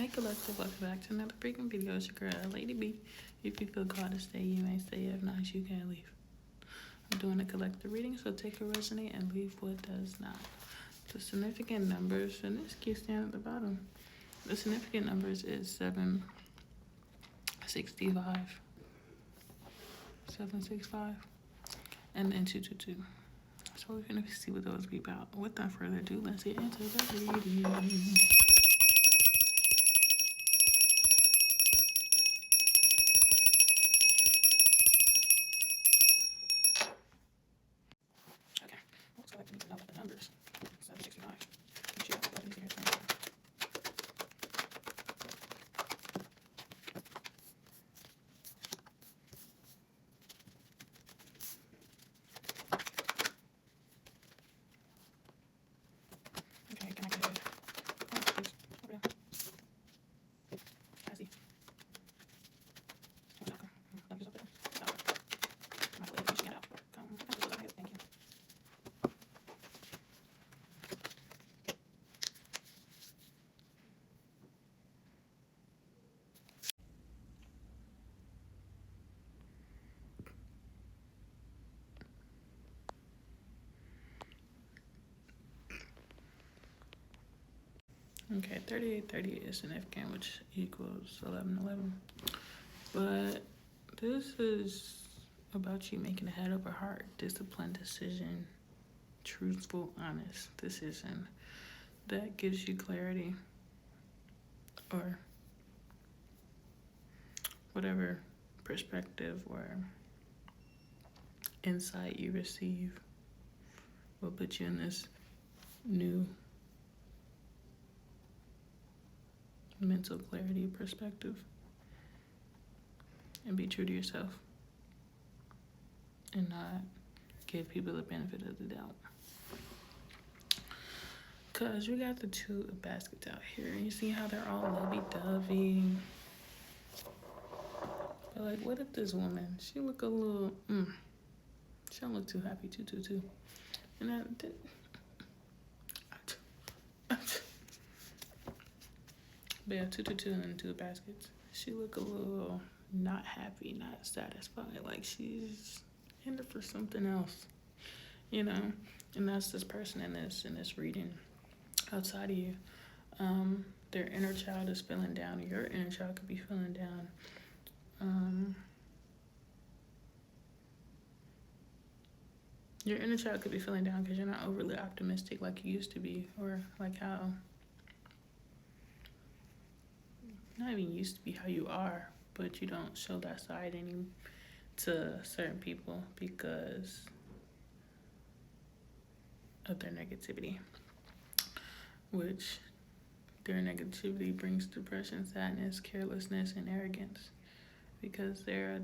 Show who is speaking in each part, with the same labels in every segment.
Speaker 1: Hey Collective, welcome back to another freaking video. It's your girl, Lady B. If you feel called to stay, you may stay. If not, you can leave. I'm doing a collective reading, so take what resonate and leave what does not. The significant numbers, and this keeps down at the bottom. The significant numbers is 765, 765, and then 222. So we're gonna see what those be about. Without further ado, let's get into the reading. Okay, looks like I need to know about the numbers. 765. Okay, can I get it? Oh, please. Okay. I see. Oh, okay. Let me just open it. Oh, my leg reaching it out. Come. Thank you. Okay, 3830 is significant, which equals 1111. But this is about you making a head over heart, disciplined decision, truthful, honest decision that gives you clarity or whatever perspective or insight you receive will put you in this new mental clarity perspective and be true to yourself and not give people the benefit of the doubt. Because you got the two baskets out here and you see how they're all lovey-dovey. But like, what if this woman, she look a little, she don't look too happy too. And but yeah, two and two baskets. She look a little not happy, not satisfied, like she's in it for something else, you know. And that's this person in this reading outside of you. Their inner child is feeling down. Your inner child could be feeling down. Your inner child could be feeling down because you're not overly optimistic like you used to be, or like how, not even used to be how you are, but you don't show that side any to certain people because of their negativity, which their negativity brings depression, sadness, carelessness, and arrogance because they're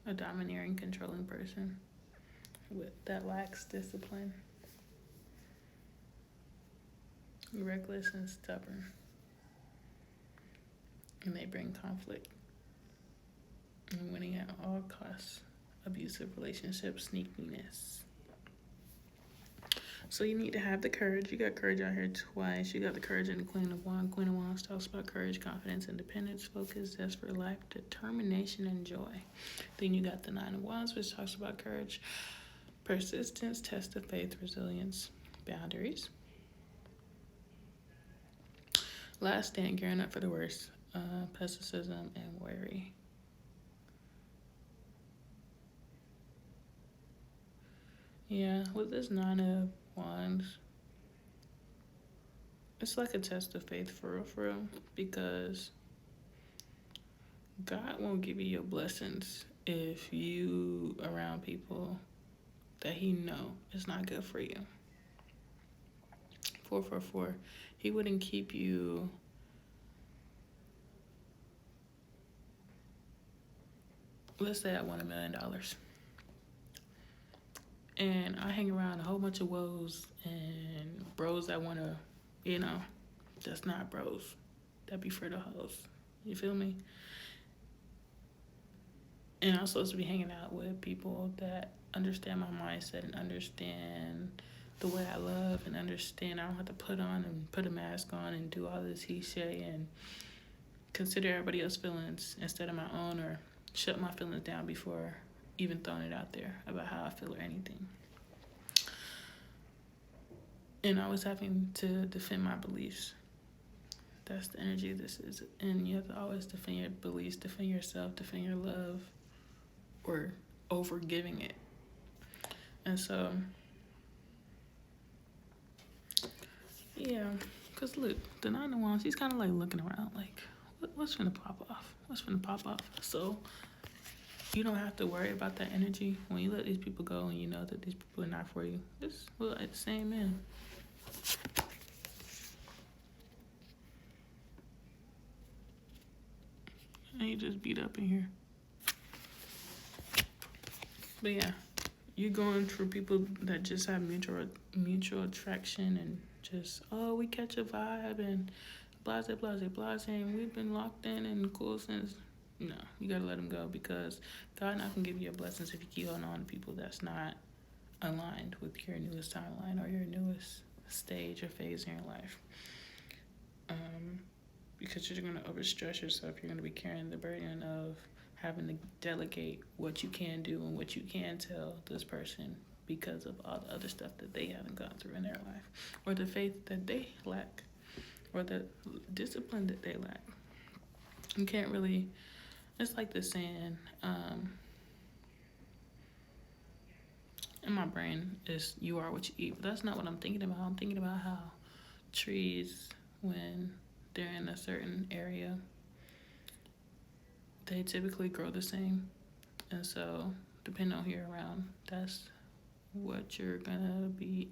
Speaker 1: a domineering, controlling person that lacks discipline, reckless and stubborn, and they bring conflict and winning at all costs, abusive relationships, sneakiness. So you need to have the courage. You got courage out here twice. You got the courage in the Queen of Wands. Queen of Wands talks about courage, confidence, independence, focus, zest for life, determination, and joy. Then you got the Nine of Wands, which talks about courage, persistence, test of faith, resilience, boundaries. Last stand, gearing up for the worst, pessimism, and worry. Yeah, with this Nine of Wands, it's like a test of faith for real, because God won't give you your blessings if you around people that he know is not good for you. 444, he wouldn't keep you let's say I want $1 million and I hang around a whole bunch of woes and bros that want to, that's not bros. That be for the hoes. You feel me? And I'm supposed to be hanging out with people that understand my mindset and understand the way I love and understand. I don't have to put on and put a mask on and do all this he say and consider everybody else's feelings instead of my own, or shut my feelings down before even throwing it out there about how I feel or anything. And I was having to defend my beliefs. That's the energy this is. And you have to always defend your beliefs, defend yourself, defend your love, or over giving it. And so, yeah, because look, the 9 of Wands, he's kind of like looking around like, what's going to pop off? What's going to pop off? So you don't have to worry about that energy when you let these people go and you know that these people are not for you. This will at the same end. And you just beat up in here. But yeah, you're going through people that just have mutual attraction and just, oh, we catch a vibe and blase, blase, blase, and we've been locked in and cool since. No, you gotta let them go, because God not gonna give you your blessings if you keep holding on to people that's not aligned with your newest timeline or your newest stage or phase in your life. Because you're gonna overstress yourself. You're gonna be carrying the burden of having to delegate what you can do and what you can tell this person because of all the other stuff that they haven't gone through in their life, or the faith that they lack, or the discipline that they lack. You can't really, it's like the saying, in my brain is you are what you eat, but that's not what I'm thinking about. I'm thinking about how trees, when they're in a certain area, they typically grow the same. And so depending on who you're around, that's what you're gonna be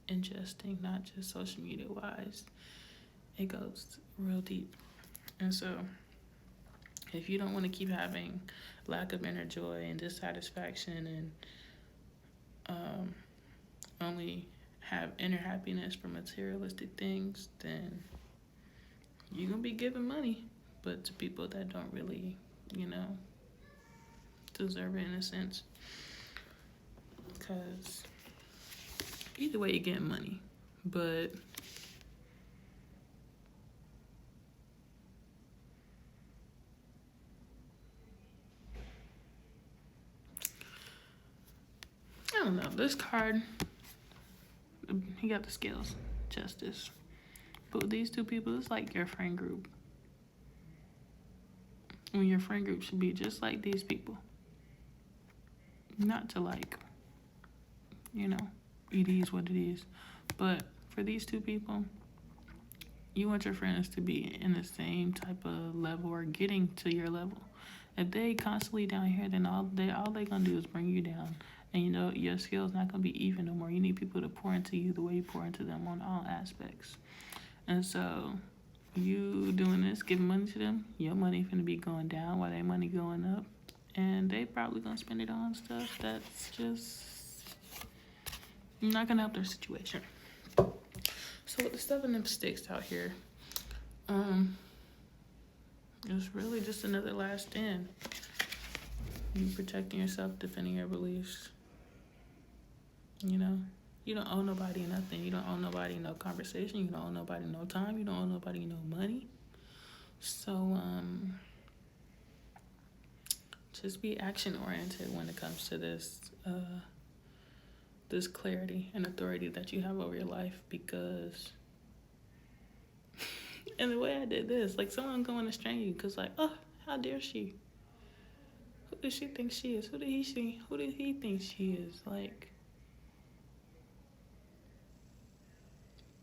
Speaker 1: ingesting, not just social media wise. It goes real deep. And so if you don't want to keep having lack of inner joy and dissatisfaction and only have inner happiness for materialistic things, then you're gonna be giving money, but to people that don't really, deserve it in a sense. Because either way, you're getting money, but I don't know. This card, he got the scales, justice. But with these two people, it's like your friend group. When your friend group should be just like these people. Not to it is what it is. But for these two people, you want your friends to be in the same type of level or getting to your level. If they constantly down here, then all they gonna do is bring you down. And your skills not gonna be even no more. You need people to pour into you the way you pour into them on all aspects. And so you doing this, giving money to them, your money finna be going down while their money going up. And they probably gonna spend it on stuff that's just not gonna help their situation. So with the 7 of sticks out here, it's really just another last stand. You protecting yourself, defending your beliefs. You don't owe nobody nothing. You don't owe nobody no conversation. You don't owe nobody no time. You don't owe nobody no money. So, just be action oriented when it comes to this clarity and authority that you have over your life, because and the way I did this, like someone going to strain you because oh, how dare she? Who does she think she is? Who did he think she is?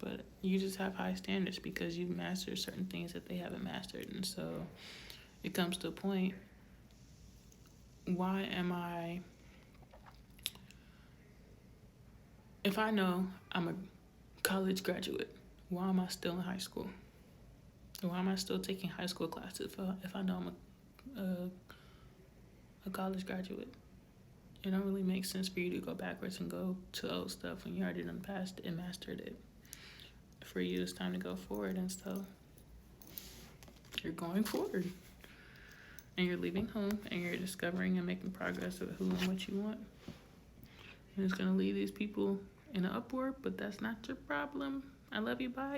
Speaker 1: But you just have high standards because you've mastered certain things that they haven't mastered. And so it comes to a point, if I know I'm a college graduate, why am I still in high school? Why am I still taking high school classes if I know I'm a college graduate? It don't really make sense for you to go backwards and go to old stuff when you already done passed it and mastered it. For you, it's time to go forward, and so you're going forward. And you're leaving home, and you're discovering and making progress of who and what you want. And it's going to leave these people in an upward, but that's not your problem. I love you. Bye.